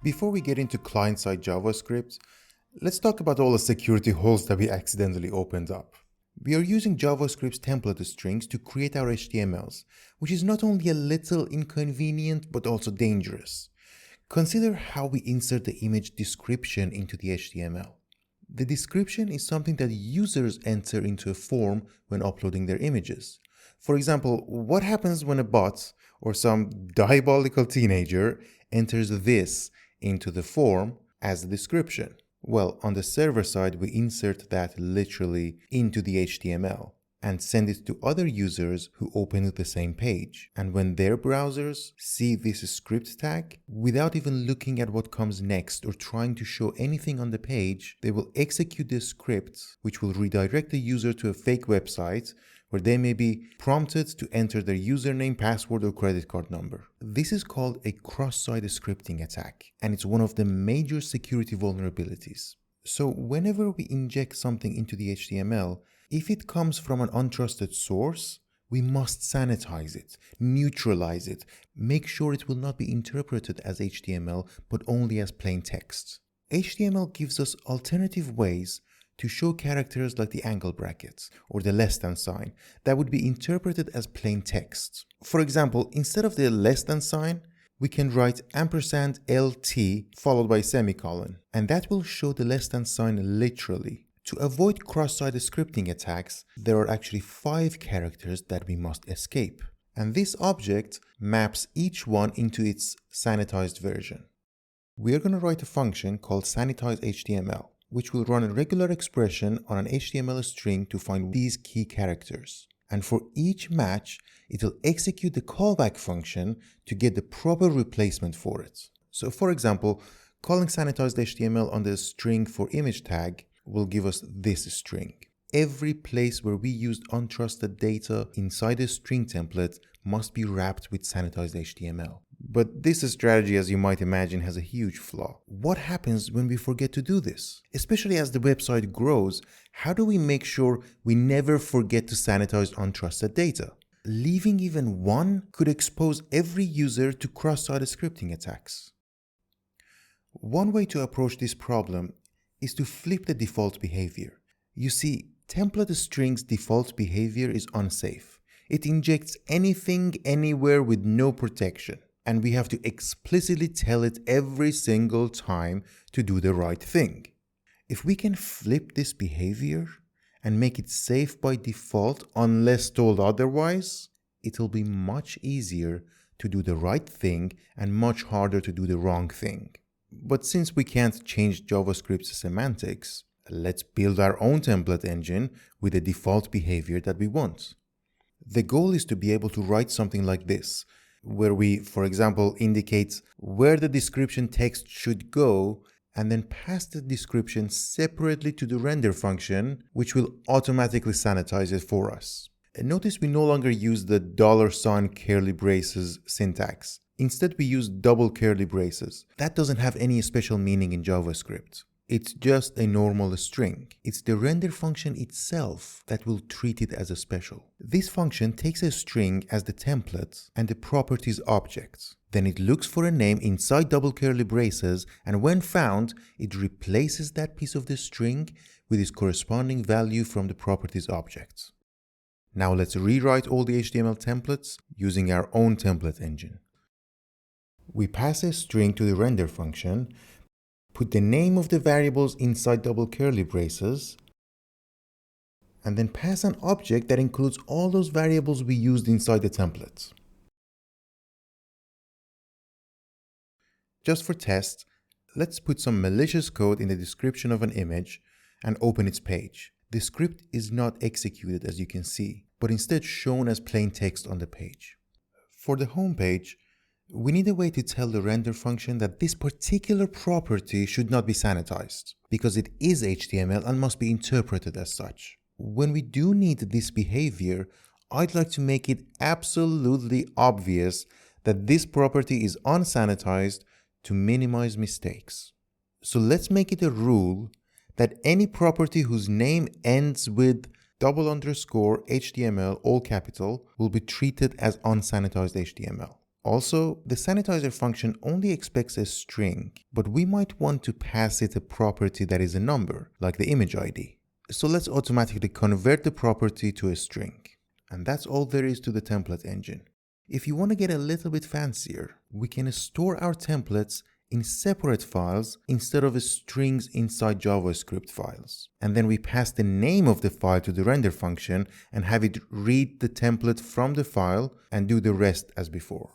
Before we get into client-side JavaScript, let's talk about all the security holes that we accidentally opened up. We are using JavaScript's template strings to create our HTMLs, which is not only a little inconvenient but also dangerous. Consider how we insert the image description into the HTML. The description is something that users enter into a form when uploading their images. For example, what happens when a bot or some diabolical teenager enters this into the form as a description? Well, on the server side, we insert that literally into the HTML and send it to other users who open the same page. And when their browsers see this script tag, without even looking at what comes next or trying to show anything on the page, they will execute the script, which will redirect the user to a fake website where they may be prompted to enter their username, password, or credit card number. This is called a cross-site scripting attack, and it's one of the major security vulnerabilities. So whenever we inject something into the HTML, if it comes from an untrusted source, we must sanitize it, neutralize it, make sure it will not be interpreted as HTML but only as plain text. HTML gives us alternative ways to show characters like the angle brackets or the less than sign that would be interpreted as plain text. For example, instead of the less than sign, we can write ampersand LT followed by semicolon, and that will show the less than sign literally. To avoid cross-site scripting attacks, there are actually 5 characters that we must escape, and this object maps each one into its sanitized version. We are going to write a function called sanitize HTML, which will run a regular expression on an HTML string to find these key characters. And for each match, it will execute the callback function to get the proper replacement for it. So for example, calling sanitized HTML on the string for image tag will give us this string. Every place where we used untrusted data inside a string template must be wrapped with sanitized HTML. But this strategy, as you might imagine, has a huge flaw. What happens when we forget to do this? Especially as the website grows, how do we make sure we never forget to sanitize untrusted data? Leaving even one could expose every user to cross-site scripting attacks. One way to approach this problem is to flip the default behavior. You see, template strings default behavior is unsafe. It injects anything, anywhere with no protection. And we have to explicitly tell it every single time to do the right thing. If we can flip this behavior and make it safe by default unless told otherwise, it'll be much easier to do the right thing and much harder to do the wrong thing. But since we can't change JavaScript's semantics, let's build our own template engine with the default behavior that we want. The goal is to be able to write something like this, where we, for example, indicate where the description text should go and then pass the description separately to the render function, which will automatically sanitize it for us. And notice we no longer use the $sign curly braces syntax. Instead, we use double curly braces. That doesn't have any special meaning in JavaScript. It's just a normal string. It's the render function itself that will treat it as a special. This function takes a string as the template and the properties object. Then it looks for a name inside double curly braces, and when found, it replaces that piece of the string with its corresponding value from the properties object. Now let's rewrite all the HTML templates using our own template engine. We pass a string to the render function, put the name of the variables inside double curly braces, and then pass an object that includes all those variables we used inside the template. Just for test, let's put some malicious code in the description of an image and open its page. The script is not executed, as you can see, but instead shown as plain text on the page. For the home page, we need a way to tell the render function that this particular property should not be sanitized, because it is HTML and must be interpreted as such. When we do need this behavior, I'd like to make it absolutely obvious that this property is unsanitized to minimize mistakes. So let's make it a rule that any property whose name ends with _HTML, all capital, will be treated as unsanitized HTML. Also, the sanitizer function only expects a string, but we might want to pass it a property that is a number, like the image ID. So let's automatically convert the property to a string. And that's all there is to the template engine. If you want to get a little bit fancier, we can store our templates in separate files instead of strings inside JavaScript files. And then we pass the name of the file to the render function and have it read the template from the file and do the rest as before.